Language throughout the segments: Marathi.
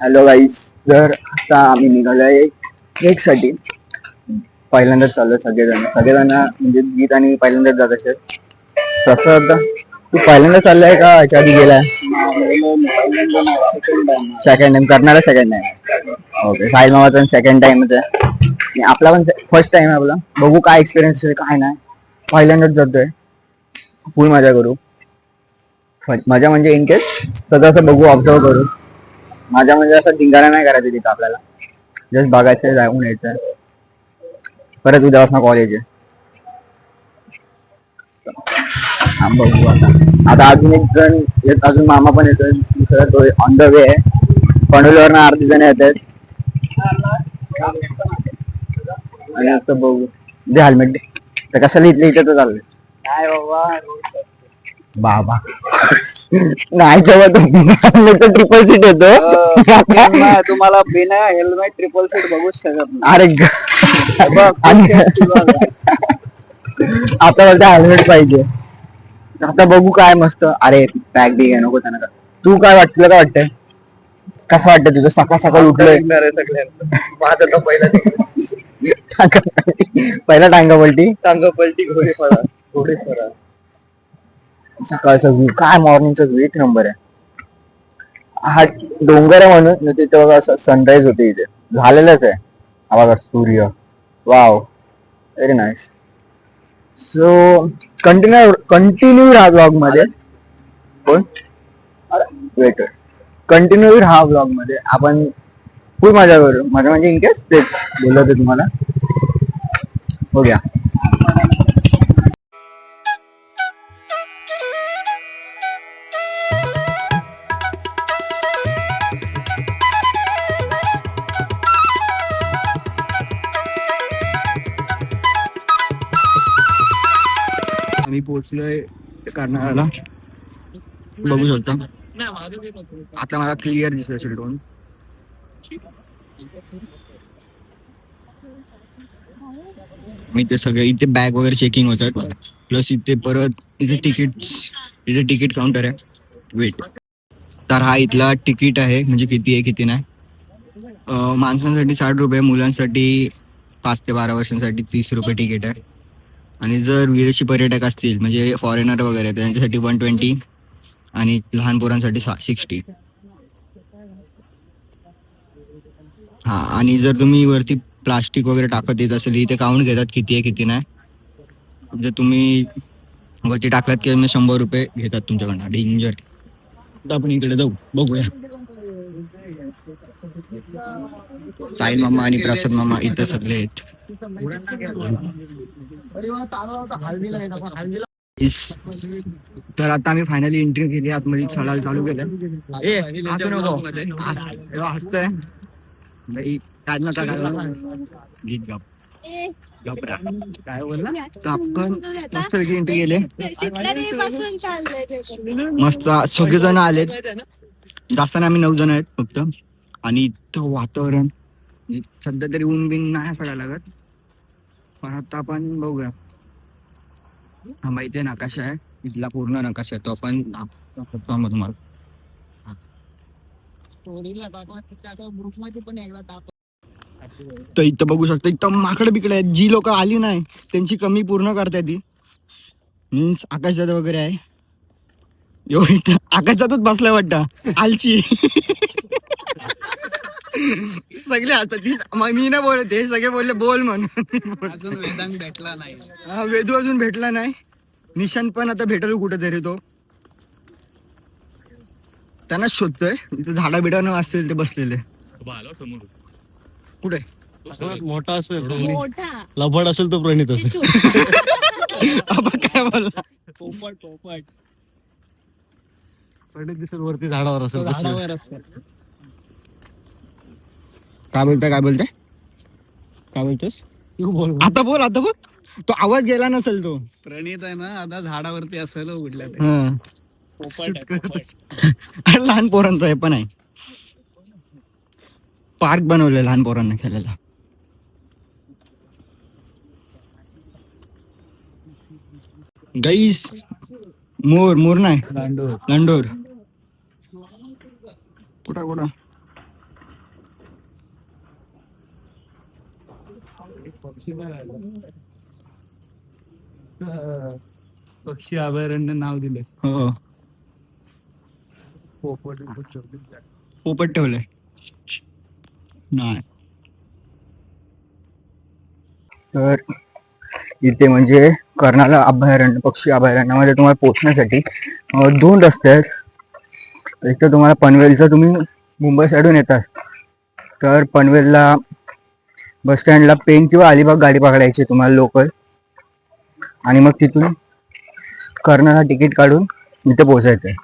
हॅलो गाईस, तर आता आम्ही निघालोय ट्रेकसाठी. पहिल्यांदाच चाललोय सगळेजण म्हणजे गीत आणि पहिल्यांदाच जात असेल. तसं आता तू पहिल्यांदा चाललाय का याच्या आधी गेलाय? सेकंड टाइम करणार आहे. Second time okay. साहिल मामाचा सेकंड टाइमच आहे आणि आपला पण फर्स्ट टाइम आहे. आपला बघू काय एक्सपिरियन्स आहे काय नाही. पहिल्यांदाच जातोय, फुल मजा करू. मजा म्हणजे इन केस सगळं बघू, ऑब्झर्व करू. माझ्या म्हणजे असं धिंगाणा नाही करायचं तिथं, आपल्याला जस्ट बघायचं, जाऊन यायचं. परत उद्यापासून कॉलेज आहे. बघू आता अजून एक जण येत, अजून मामा पण येतोय. दुसरा तो ऑन द वे आहे. पनवेलवरनं अर्धी जण येत आहेत. आणि आता बघू दे हेल्मेट दे. तर कशाला इथले इथे तर चाललंय. काय बाबा नाही तेव्हा तर ट्रिपल सीट येतो. तुम्हाला बिना हेल्मेट ट्रिपल सीट बघूच शकत नाही. अरे आता बोलता हेल्मेट पाहिजे. आता बघू काय मस्त. अरे बॅग बी नको त्यांना. तू काय वाटत, तुला काय वाटतंय? कसं वाटतं तुझं? सकाळ सकाळ उठलोय. माझं तर पहिला टांगा पलटी घोडे फरा. सकाळचा व्ह्यू काय, मॉर्निंगचा व्ह्यू एक नंबर आहे. हा डोंगर आहे म्हणून तिथे बघा सनराईज होते. इथे झालेलंच आहे. हा बघा सूर्य. Wow, very nice. So continue राहा ब्लॉग मध्ये. कोण वेट कंटिन्यू राहा ब्लॉग मध्ये. आपण फुल मजा करू. मजा म्हणजे इनकेस तेच बोललो होते तुम्हाला. हो गया. आम्ही पोहोचलोय कर्नाळाला. बघू शकता आता मला क्लिअर दिसत असेल ड्रोन. इथे सगळे इथे बॅग वगैरे चेकिंग होतात. प्लस इथे परत इथे तिकीट काउंटर आहे. वेट, तर हा इथला तिकीट आहे. म्हणजे किती आहे किती नाही. माणसांसाठी 60 रुपये, मुलांसाठी 5 ते 12 वर्षांसाठी 30 रुपये तिकीट आहे. आणि जर विदेशी पर्यटक असतील म्हणजे फॉरेनर वगैरे त्यांच्यासाठी 120 आणि लहान पोरांसाठी 60. हा, आणि जर तुम्ही वरती प्लास्टिक वगैरे टाकत येत असेल इथे काउंट घेतात किती आहे किती नाही. जर तुम्ही वरती टाकलात की 100 रुपये घेतात तुमच्याकडनं. डेंजर. आता आपण इकडे जाऊ, बघूया. साहिल मामा आणि प्रसाद मामा इथं सगळे आहेत. तर आता आम्ही फायनली एंट्री केली आतमध्ये. चढायला चालू केलं. हसतंय काय बोलला. आपण मस्त एंट्री केली. मस्त सगळेजण आलेत. जास्त आम्ही 9 जण आहेत फक्त. आणि इथं वातावरण सध्या तरी ऊन बिन नाही पडायला लागत. पण आता आपण बघूया. हा माहिती आहे नकाशा आहे इथला, पूर्ण नकाशा आहे तो आपण तुम्हाला तर इथं बघू शकता. इथं माकडे बिकडे आहेत. जी लोक आली नाही त्यांची कमी पूर्ण करताय ती. मीन्स आकाशदादा वगैरे आहे. इथं आकाशदादाच बसलाय वाटतं आलची. सगळे आता मी ना बोलत, हे सगळे बोलले बोल म्हणून. अजून वेदांत भेटला नाही. हा, वेदू अजून भेटला नाही. निशांत पण आता भेटेल कुठेतरी. तो त्यांना शोधतोय. इथे झाडा बिडानं असतील ते बसलेले. कुठे मोठा असेल, लबाड असेल तो प्रणित असेल. काय बोलला? पोपट प्रणित दिसेल वरती झाडावर असेल. काय बोलताय काय बोलतोस? आता बोल तो आवाज गेला नसेल. तो प्रणित आहे ना, आता झाडावरती असेल उठल्या. लहान पोरांचं हे पण आहे. पार्क बनवलं लहान पोरांना खेळायला. गाईस मोर नाही, गांडोर. कुठं पक्षी अभयारण्य नाव दिले. हो पोपट ठेवलंय नाही. तर इथे म्हणजे कर्नाला अभयारण्य पक्षी अभयारण्यामध्ये तुम्हाला पोहोचण्यासाठी 2 रस्ते आहेत. एक तर तुम्हाला पनवेलचं, तुम्ही मुंबई साईडून येतात तर पनवेलला बस स्टँडला पेन किंवा अलिबाग गाडी पकडायची तुम्हाला लोकल, आणि मग तिथून कर्नाला तिकीट काढून इथे पोहोचायचं आहे.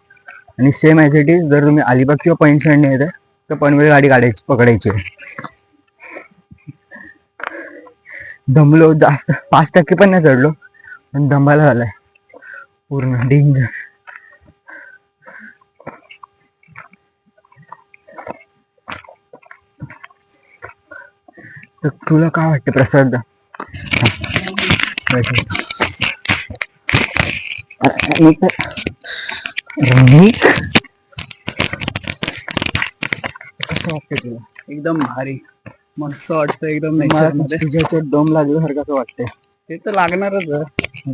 आणि सेम ॲज इट इज जर तुम्ही अलिबाग किंवा पैन साईडने येत आहे तर पनवेल गाडी पकडायची आहे. दमलो जास्त, 5% पण नाही चढलो पण दमाला झालाय पूर्ण डेंजर. तर तुला काय वाटतं प्रसाद? कसं वाटतं तुला? एकदम भारी, मस्त वाटतं एकदम नेचर मध्ये. तुझ्याच्या दम लागल्यासारखं असं वाटतंय. ते तर लागणारच आहे.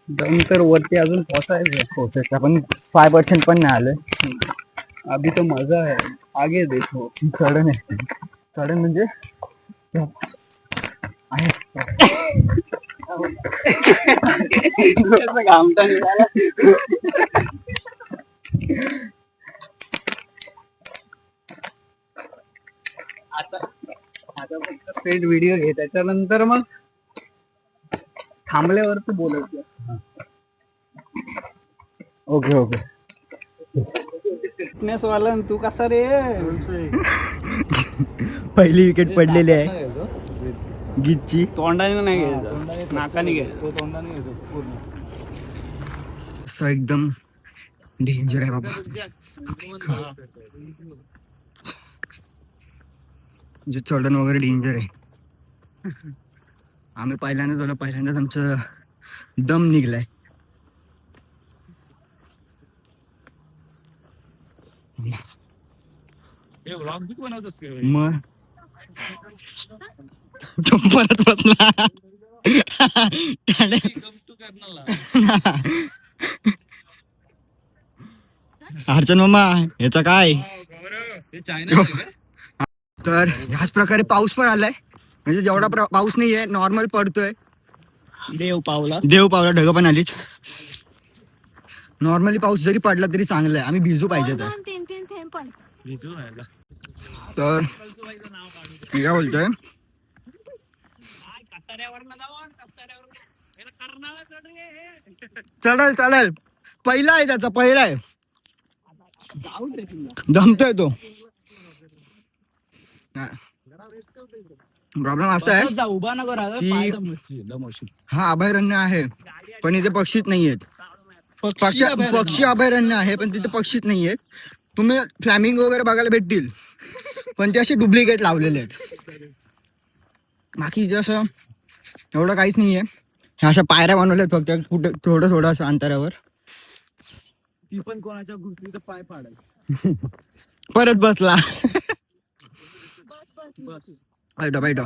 दम तर वरती अजून पोहोचायचं पण 5% पण नाही आलं. अभी तो मजा है, आगे देखो. चढण आहे, चढण म्हणजे घामटा निघाला. आता फक्त स्ट्रेट व्हिडिओ घे, त्याच्यानंतर मग थांबल्यावर तू बोलायचं. Okay okay. फिटनेस वाला तू कसा रे? पहिली विकेट पडलेली आहे गीतची. तोंडाने नाही घ्यायचं, नाकाने घ्यायचं. तोंडाने घ्यायचं पूर्ण. असं एकदम डेंजर आहे बाबा. म्हणजे चढण वगैरे डेंजर आहे. आम्ही पहिल्यांदाच आमचं दम निघलाय. मग तो परत बसला. अर्चन मामा याचा काय? तर ह्याच प्रकारे पाऊस पण आलाय. म्हणजे जेवढा पाऊस नाहीये, नॉर्मल पडतोय. देव पावला ढग पण आलीच. नॉर्मली पाऊस जरी पडला तरी चांगलं आहे. आम्ही भिजू पाहिजे. तर मी काय बोलतोय, चढल पहिला आहे त्याचा, पहिला आहे. दमतोय तो. प्रॉब्लेम असा आहे उभा नको हा अभयारण्य आहे पण इथे पक्षीच नाहीयेत. पक्षी अभयारण्य आहे पण तिथे पक्षीच नाहीयेत. तुम्ही फ्लॅमिंग वगैरे बघायला भेटतील पण ते असे डुप्लिकेट लावलेले आहेत. बाकी जसं एवढं काहीच नाहीये. ह्या अशा पायऱ्या बनवल्यात फक्त कुठे थोडं असं अंतरावर. ती पण कोणाच्या घुसली तर पाय पाडाल. परत बसला. बैठ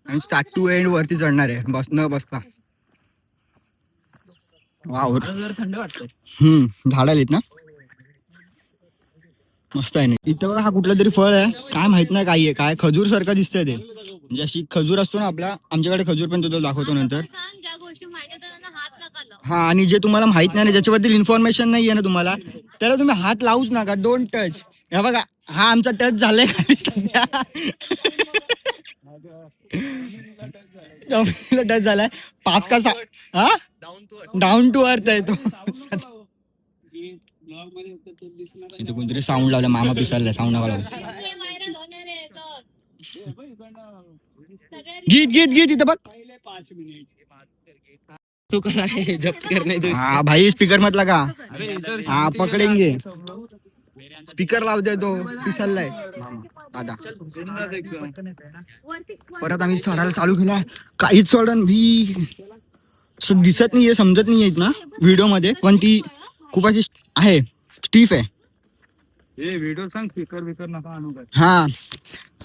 आणि स्टार्ट टू एंड वरती चढणार आहे न बसता. वाव, थंड वाटतंय. झाड आलीत ना, मस्त आहे. ना इथं बघा, हा कुठलं तरी फळ आहे, काय माहित नाही काय आहे. काय खजूर सारखं दिसतंय ते. म्हणजे अशी खजूर असतो ना आपला, आमच्याकडे खजूर पण तुला दाखवतो नंतर. हा, आणि जे तुम्हाला माहित नाही, ज्याच्याबद्दल इन्फॉर्मेशन नाहीये ना तुम्हाला, त्याला तुम्ही हात लावूच नका. Don't touch. हे बघा, हा आमचा टच झालाय खाली सध्या. टच झालाय 5 का 6. हा, डाऊन टू अर्थ आहे तो. इथे कोणतरी साऊंड लावला, मामा पिसायला साऊंड नका लावू. गीत इथं बघ. हाँ भाई, स्पीकर मत लगा. हाँ पकडेंगे. स्पीकर लाव दे तो. पिसललाय दादा. परत आम्ही चढायला चालू केला. काहीच चढण भी दिसत नाहीये, समजत नाहीये ना व्हिडिओ मध्ये, पण ती खूप अशी आहे, स्टीफ आहे. हे व्हिडिओ सांग स्पीकर बिकर नका आणू काय. हा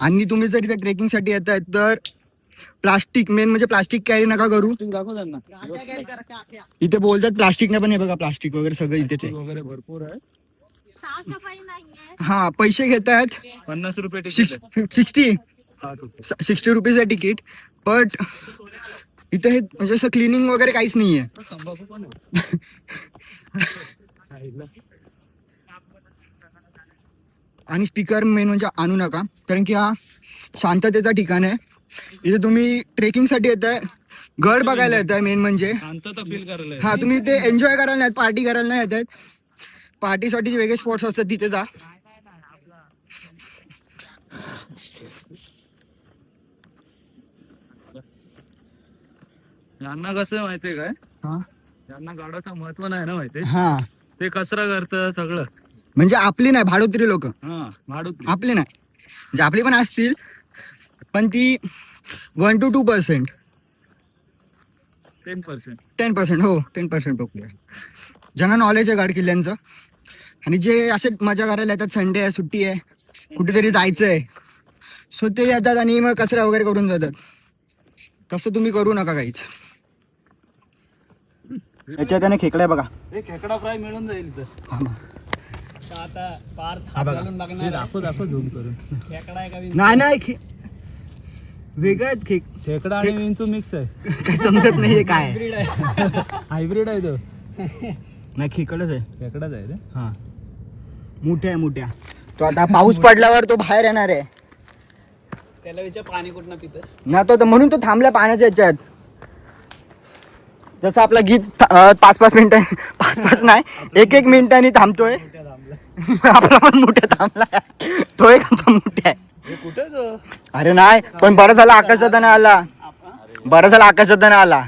आणि तुम्ही जर इथे ट्रेकिंग साठी येताय तर प्लास्टिक मेन म्हणजे प्लास्टिक कॅरी नका करू. दाखव त्यांना इथे बोलतात प्लास्टिक नाही, पण हे बघा प्लास्टिक वगैरे सगळं इथेच आहे. वगैरे भरपूर आहे. साफसफाई नाहीये. हा पैसे घेत आहेत 50 रुपये तिकीट आहे. 60 रुपीज आहे तिकीट. बट इथे हे म्हणजे असं क्लिनिंग वगैरे काहीच नाहीये. तंबाखू पण आहे. आणि स्पीकर मेन म्हणजे आणू नका, कारण की हा शांततेचा ठिकाण आहे. इथे तुम्ही ट्रेकिंग साठी येत आहे, गड बघायला येत आहे मेन म्हणजे. शांतता फील करायला हा तुम्ही ते एन्जॉय करायला नाही, पार्टी करायला नाही येत आहेत. पार्टीसाठी वेगळे स्पॉट्स असतात तिथे जा. यांना कसं माहितीये काय, हा यांना गाडाचं महत्व नाही ना माहितीये. हा ते कचरा करतं सगळं. म्हणजे आपली नाही, भाडोत्री लोक हा भाडूत आपली नाही, म्हणजे आपली पण असतील पण ती 1 to 2%. 10%. 10% हो 10% टोकली आहे. ज्यांना नॉलेज आहे गड किल्ल्यांचं आणि जे असे मजा करायला येतात, संडे आहे सुट्टी आहे कुठेतरी जायचं आहे, सो ते येतात आणि मग कचरा वगैरे करून जातात. तसं तुम्ही करू नका काहीच. याच्यात त्याने खेकड्या बघा. खेकडा फ्राय मिळून जाईल इथं. आता पार हा बघा. घालून लागणार. दाखव झूम करून. खेकडा आहे का नाही नाही वेगळं आहेत खेकडा आणि विंचू मिक्स आहे. काय समजत नाहीये काय हायब्रिड आहे तो. नाही खेकडच आहे. खेकडाच आहे रे. हा मोठ्या तो आता पाऊस पडल्यावर तो बाहेर येणार आहे त्याला विचार पाणी कुठनं पितस. ना. तो म्हणून तो थांबला पाण्याच्या याच्यात. जसं आपला गीत 5-5 मिनिटं 5-5 नाही 1-1 मिनिटांनी थांबतोय. आपला पण मोठ्या थांबला, तो एक आमचा मोठ्या आहे. कुठे तो. अरे नाही पण बरं झालं आकाशात नाही आला, बरं झालं आकाशात नाही आला.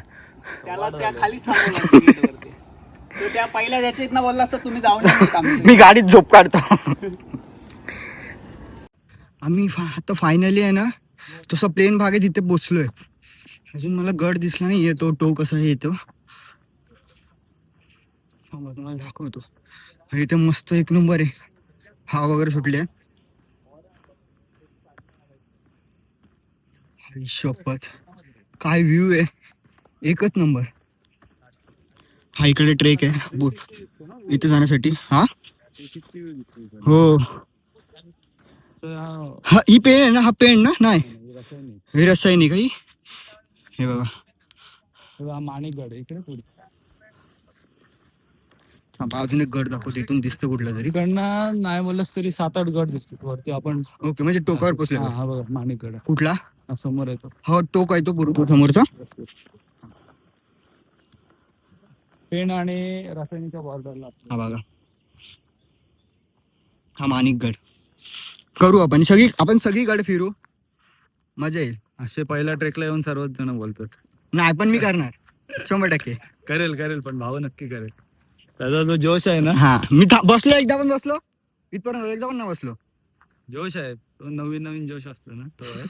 त्याला त्या खालीच थांबवलं. तो त्या पहिल्या त्याच्या इथनं बोलला असता तुम्ही जाऊन मी गाडीत झोप काढतो. आम्ही आता फायनली आहे ना तसा प्लेन भाग आहे तिथे पोचलोय. अजून मला गड दिसला नाही येतो टो कसा येतो तुम्हाला दाखवतो. इथे मस्त एक नंबर आहे, हवा वगैरे सुटले. शपथ काय व्ह्यू आहे, एकच नंबर. हा इकडे ट्रेक आहे बोट इथे जाण्यासाठी. हा हो हा ही पेन आहे ना, हा पेन ना नाही हे रसायनिक आहे. हे बघा माणिकगड इकडे पुढे. अजून एक गड दाखवतो, इथून दिसतं कुठला तरी. इकडनं नाही बोललास तरी 7-8 गड दिसतात वरती. आपण ओके म्हणजे टोकावर पोचले. हा बघा माणिकगड कुठला हा समोर येतो. हो टोक आहे तो पूर्ण समोरचा. पेण आणि रासायनिकच्या बॉर्डरला. हा बघा हा माणिकगड. करू आपण सगळी गड फिरू, मजा येईल. असे पहिल्या ट्रेकला येऊन सर्वच जण बोलतात. नाही पण मी करणार 100%. करेल पण भाऊ नक्की करेल. त्याचा जो जोश आहे ना. हा मी बसलो एकदा पण बसलो इथपर्यंत, एकदा पण नाही बसलो. जोश आहे तो, नवीन जोश असतो ना तो आहे.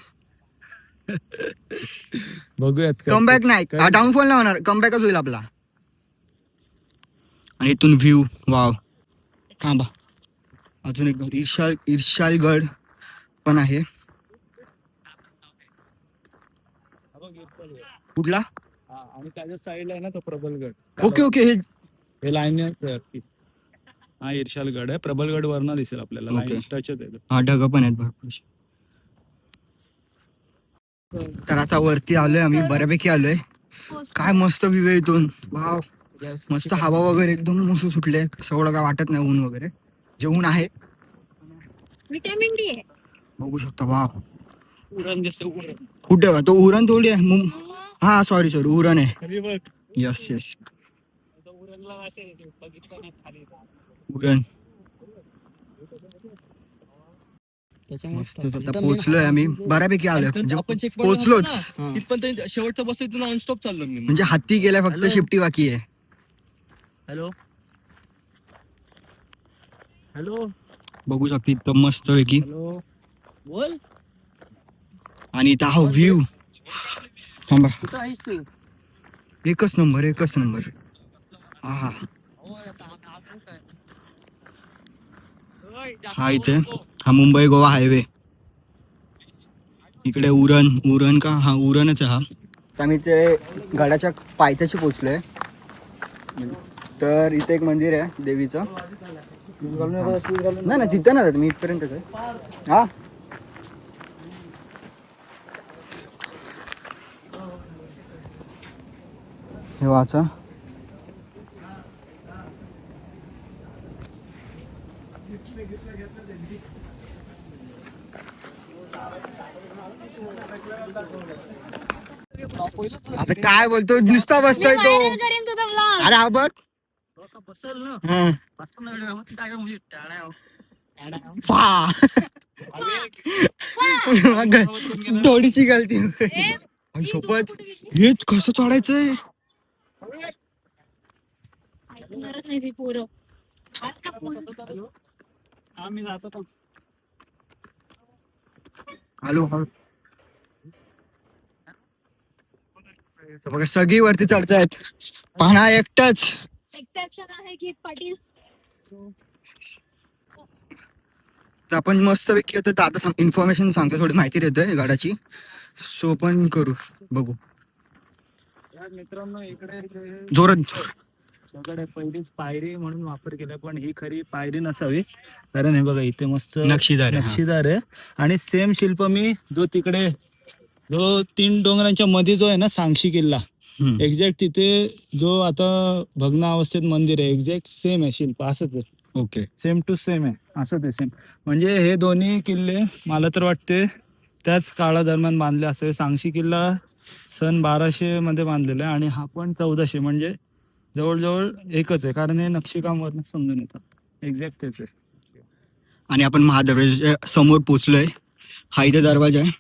बघूयात कमबॅक नाही, डाऊनफॉल नाही होणार, कमबॅकच होईल आपला. आणि इथून व्ह्यू वाव. थांबा अजून एक गड ईर्षालगड पण आहे. कुठला. आणि त्याच्या साईडला आहे ना तो प्रबलगड. ओके हे लाईन हा ईर्षालगड आहे. प्रबलगड वरनं दिसेल आपल्याला. लाईन टच आहे. हा ढग पण आहेत भरपूर. तर आता वरती आलोय आम्ही, बऱ्यापैकी आलोय. काय मस्त व्ह्यू आहे इथून, वाव. मस्त हवा वगैरे एकदम मस्त सुटले, एवढं काय वाटत नाही ऊन वगैरे. जे ऊन आहे विटॅमिन डी आहे. बघू शकता. वाव उरण दिसतं. उरण कुठे का तो उरण थोडी आहे. हा सॉरी उरण आहे. यस उरण. आता पोहोचलोय आम्ही, बऱ्यापैकी आलोय, पोहोचलोच. शेवटचा बस इथून नॉनस्टॉप चाललो मी. म्हणजे हत्ती गेलाय, फक्त शिफ्टी बाकी आहे. हॅलो बघू शकता इथं मस्त पैकी. बोल. आणि इथं हा व्ह्यू. थांबा कुठं आहेस तू. एकच नंबर हा. हा इथे हा मुंबई गोवा हायवे. इकडे उरण का हा उरणच आहे हा. आम्ही ते गडाच्या पायथ्याशी पोचलोय. तर इथे एक मंदिर आहे देवीचं. नाही तिथं ना मी इथपर्यंतच आहे. हा हे वाचा. आता काय बोलतो नुसता बसतोय तो. व्हायरल करेन तुझा ब्लॉग. अरे हा बघ. हा. पा. थोडीशी गलती. आई सोबत हेच कसं चढायचंय. ऐकणारच नाही ती पोरं. आम्ही जातो हॅलो. बघा सगळी वरती चढतायत. पाहणा एकटाच. एक्सेप्शन आहे गीत पाटील. तर आपण मस्त पैकी आता इन्फॉर्मेशन सांगतो, थोडी माहिती देतोय गडाची. सो पण करू बघू मित्रांनो. इकडे जोरात. सगळ्यात पहिलीच पायरी म्हणून वापर केलाय, पण ही खरी पायरी नसावी. कारण हे बघा इथे मस्त नक्षीदार आहे. आणि सेम शिल्प मी जो तिकडे जो 3 डोंगरांच्या मध्ये जो आहे ना सांगशी किल्ला, एक्झॅक्ट तिथे जो आता भग्न अवस्थेत मंदिर आहे, एक्झॅक्ट सेम आहे शिल्प. असंच आहे. ओके. सेम टू सेम आहे. असं ते सेम. म्हणजे हे दोन्ही किल्ले मला तर वाटते त्याच काळादरम्यान बांधले असावे. सांगशी किल्ला सन 1200 मध्ये बांधलेला आहे आणि हा पण 1400. म्हणजे जवळजवळ एकच आहे. कारण हे नक्षीकाम वरनं समजून येतं. एक्झॅक्ट तेच आहे. आणि आपण महादरवाजा समोर पोचलोय. हा इथे दरवाजा आहे.